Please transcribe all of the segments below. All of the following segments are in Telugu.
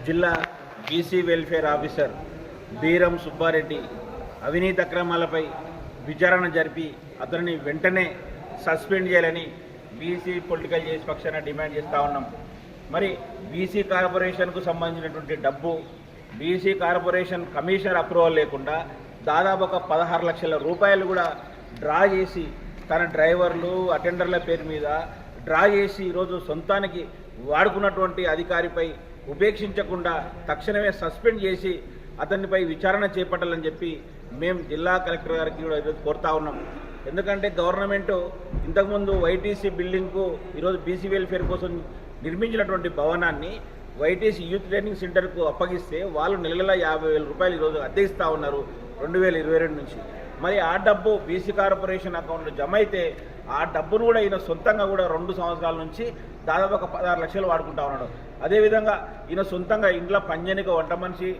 జిల్లా BC welfare officer Beeram Subbareddy అవినీతి అక్రమాలపై విచారణ జరిపి అతనిని వెంటనే సస్పెండ్ చేయాలని బీసీ పొలిటికల్ చేసి పక్షాన డిమాండ్ చేస్తూ ఉన్నాం. మరి బీసీ కార్పొరేషన్కు సంబంధించినటువంటి డబ్బు బీసీ కార్పొరేషన్ కమిషనర్ అప్రూవల్ లేకుండా దాదాపు ఒక 16 లక్షల రూపాయలు కూడా డ్రా చేసి తన డ్రైవర్లు అటెండర్ల పేరు మీద డ్రా చేసి ఈరోజు సొంతానికి వాడుకున్నటువంటి అధికారిపై ఉపేక్షించకుండా తక్షణమే సస్పెండ్ చేసి అతనిపై విచారణ చేపట్టాలని చెప్పి మేము జిల్లా కలెక్టర్ గారికి కూడా ఈరోజు కోరుతా ఉన్నాం. ఎందుకంటే గవర్నమెంట్ ఇంతకుముందు వైటీసీ బిల్డింగ్కు ఈరోజు బీసీ వెల్ఫేర్ కోసం నిర్మించినటువంటి భవనాన్ని వైటీసీ యూత్ ట్రైనింగ్ సెంటర్కు అప్పగిస్తే వాళ్ళు నెల 50,000 రూపాయలు ఈరోజు అద్దె ఇస్తూ ఉన్నారు 2022 నుంచి. మరి ఆ డబ్బు బీసీ కార్పొరేషన్ అకౌంట్లో జమ అయితే ఆ డబ్బును కూడా ఈయన సొంతంగా కూడా 2 సంవత్సరాల నుంచి దాదాపు ఒక 16 లక్షలు వాడుకుంటా ఉన్నాడు. అదేవిధంగా ఈయన సొంతంగా ఇంట్లో పనిచేయక వంట మనిషి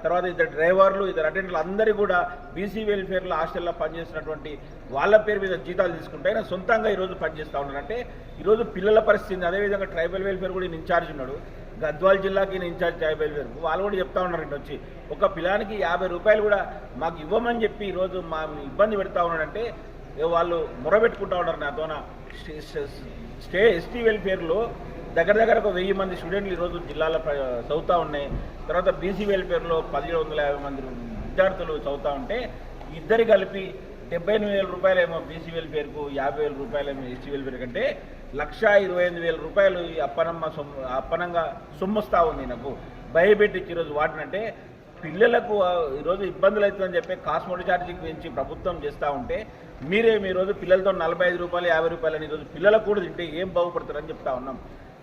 తర్వాత ఇద్దరు డ్రైవర్లు ఇద్దరు అటెండర్లు అందరికీ కూడా బీసీ వెల్ఫేర్లో హాస్టల్లో పనిచేస్తున్నటువంటి వాళ్ళ పేరు మీద జీతాలు తీసుకుంటే ఆయన సొంతంగా ఈరోజు పనిచేస్తూ ఉన్నాడు. అంటే ఈరోజు పిల్లల పరిస్థితి. అదేవిధంగా ట్రైబల్ వెల్ఫేర్ కూడా ఈయన ఇన్ఛార్జ్ ఉన్నాడు. గద్వాల్ జిల్లాకి ఈయన ఇన్ఛార్జ్ ట్రైబల్ వెల్ఫేర్ వాళ్ళు కూడా చెప్తా ఉన్నారంటే వచ్చి ఒక పిల్లానికి 50 రూపాయలు కూడా మాకు ఇవ్వమని చెప్పి ఈరోజు మా ఇబ్బంది పెడతా ఉన్నాడంటే వాళ్ళు మొరబెట్టుకుంటా ఉన్నారు. నాతోన ఎస్టీ వెల్ఫేర్లో దగ్గర ఒక 1000 మంది స్టూడెంట్లు ఈరోజు జిల్లాలో చదువుతూ ఉన్నాయి. తర్వాత బీసీ వెల్ఫేర్లో 1750 మంది విద్యార్థులు చదువుతూ ఉంటే ఇద్దరు కలిపి 78,000 రూపాయలేమో బీసీ వెల్ఫేర్కు 50,000 రూపాయలేమో ఎస్టీ వెల్ఫేర్ కంటే 1,25,000 రూపాయలు ఈ అప్పనంగా సొమ్మొస్తూ ఉంది. నాకు భయపెట్టించి ఈరోజు వాటినంటే పిల్లలకు ఈరోజు ఇబ్బందులు అవుతుందని చెప్పి కాస్మోటిక్ ఛార్జీకి పెంచి ప్రభుత్వం చేస్తూ ఉంటే మీరేమి ఈరోజు పిల్లలతో 45 రూపాయలు 50 రూపాయలు అని ఈరోజు పిల్లలకు కూడా తింటే ఏం బాగుపడతారని చెప్తా ఉన్నాం.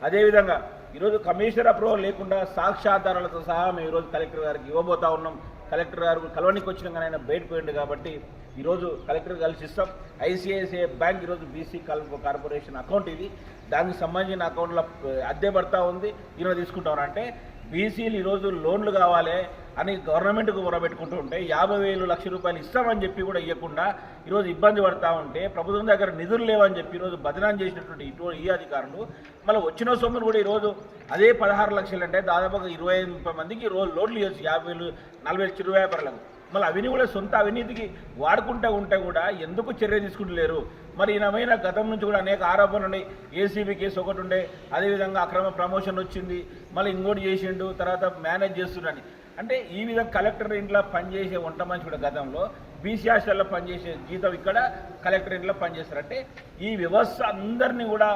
అదేవిధంగా ఈరోజు కమిషనర్ అప్రూవల్ లేకుండా సాక్ష్యాధారాలతో సహా మేము ఈరోజు కలెక్టర్ గారికి ఇవ్వబోతా ఉన్నాం. కలెక్టర్ గారు కలవనికి వచ్చిన కానీ ఆయన బయటపోయింది కాబట్టి ఈరోజు కలెక్టర్ కలిసి ఇస్తాం. ఐసిఐసిఐ బ్యాంక్ ఈరోజు బీసీ కార్పొరేషన్ అకౌంట్ ఇది. దానికి సంబంధించిన అకౌంట్లో అద్దె పడతా ఉంది. ఈరోజు తీసుకుంటాం అంటే బీసీలు ఈరోజు లోన్లు కావాలి అని గవర్నమెంట్కు మొరబెట్టుకుంటూ ఉంటే 50,000 లక్ష రూపాయలు ఇస్తామని చెప్పి కూడా ఇవ్వకుండా ఈరోజు ఇబ్బంది పడతా ఉంటే ప్రభుత్వం దగ్గర నిధులు లేవని చెప్పి ఈరోజు బదనాం చేసినటువంటి ఈ అధికారులు మళ్ళీ వచ్చిన సొమ్మును కూడా ఈరోజు అదే 16 లక్షలు అంటే దాదాపుగా 25 మందికి రోజు లోన్లు ఇవ్వచ్చు 50,000 40,000 చిరు వ్యాపారులకు. మళ్ళీ అవిని కూడా సొంత అవినీతికి వాడుకుంటూ ఉంటే కూడా ఎందుకు చర్య తీసుకుంటలేరు? మరి ఈయనమైన గతం నుంచి కూడా అనేక ఆరోపణలు ఉన్నాయి. ఏసీబీ కేసు ఒకటి ఉండే, అదేవిధంగా అక్రమ ప్రమోషన్ వచ్చింది, మళ్ళీ ఇంకోటి చేసిండు, తర్వాత మేనేజ్ చేస్తున్నాడని. అంటే ఈ విధంగా కలెక్టర్ ఇంట్లో పనిచేసే వంట మనిషి కూడా గతంలో బీసీ హాస్టల్లో పనిచేసే జీతం ఇక్కడ కలెక్టర్ ఇంట్లో పనిచేస్తారంటే ఈ వ్యవస్థ అందరినీ కూడా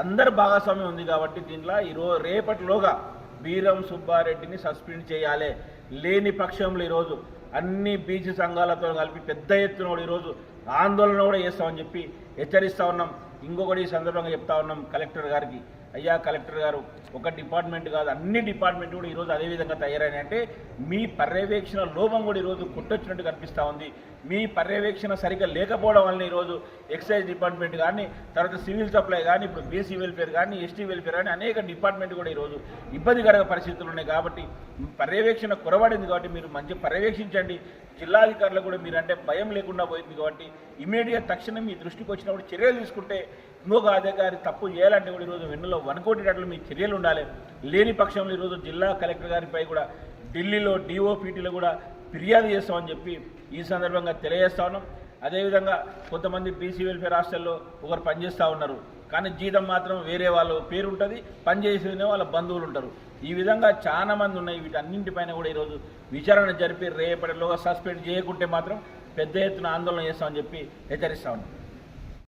అందరి భాగస్వామ్యం ఉంది కాబట్టి దీంట్లో రేపటిలోగా బీరం సుబ్బారెడ్డిని సస్పెండ్ చేయాలి. లేని పక్షంలో ఈరోజు అన్ని బీసీ సంఘాలతో కలిపి పెద్ద ఎత్తున కూడా ఈరోజు ఆందోళన కూడా చేస్తామని చెప్పి హెచ్చరిస్తూ ఉన్నాం. ఇంకొకటి ఈ సందర్భంగా చెప్తా ఉన్నాం కలెక్టర్ గారికి, అయ్యా కలెక్టర్ గారు ఒక డిపార్ట్మెంట్ కాదు అన్ని డిపార్ట్మెంట్ కూడా ఈరోజు అదేవిధంగా తయారైనాయి. అంటే మీ పర్యవేక్షణ లోపం కూడా ఈరోజు కొట్టొచ్చినట్టు కనిపిస్తూ ఉంది. మీ పర్యవేక్షణ సరిగ్గా లేకపోవడం వల్ల ఈరోజు ఎక్సైజ్ డిపార్ట్మెంట్ కానీ, తర్వాత సివిల్ సప్లై కానీ, ఇప్పుడు బీసీ వెల్ఫేర్ కానీ, ఎస్టీ వెల్ఫేర్ కానీ అనేక డిపార్ట్మెంట్ కూడా ఈరోజు ఇబ్బందికర పరిస్థితులు ఉన్నాయి. కాబట్టి పర్యవేక్షణ కొరబడింది కాబట్టి మీరు మంచి పర్యవేక్షించండి. జిల్లాధికారులకు కూడా మీరంటే భయం లేకుండా పోయింది కాబట్టి ఇమీడియట్ తక్షణం మీ దృష్టికి వచ్చినప్పుడు చర్యలు తీసుకుంటే ఇంకొక అధికారి తప్పు చేయాలంటే కూడా ఈరోజు వెన్నులో వనకోటేటట్లు మీ చర్యలు ఉండాలి. లేని పక్షంలో ఈరోజు జిల్లా కలెక్టర్ గారిపై కూడా ఢిల్లీలో డిఓపీటీలో కూడా ఫిర్యాదు చేస్తామని చెప్పి ఈ సందర్భంగా తెలియజేస్తా ఉన్నాం. అదేవిధంగా కొంతమంది బీసీ వెల్ఫేర్ హాస్టల్లో ఒకరు పనిచేస్తూ ఉన్నారు కానీ జీతం మాత్రం వేరే వాళ్ళ పేరు ఉంటుంది, పనిచేసేనే వాళ్ళ బంధువులు ఉంటారు. ఈ విధంగా చాలా మంది ఉన్నాయి. వీటన్నింటిపైన కూడా ఈరోజు విచారణ జరిపి రేపటిలోగా సస్పెండ్ చేయకుంటే మాత్రం పెద్ద ఎత్తున ఆందోళన చేస్తామని చెప్పి హెచ్చరిస్తా ఉన్నాం.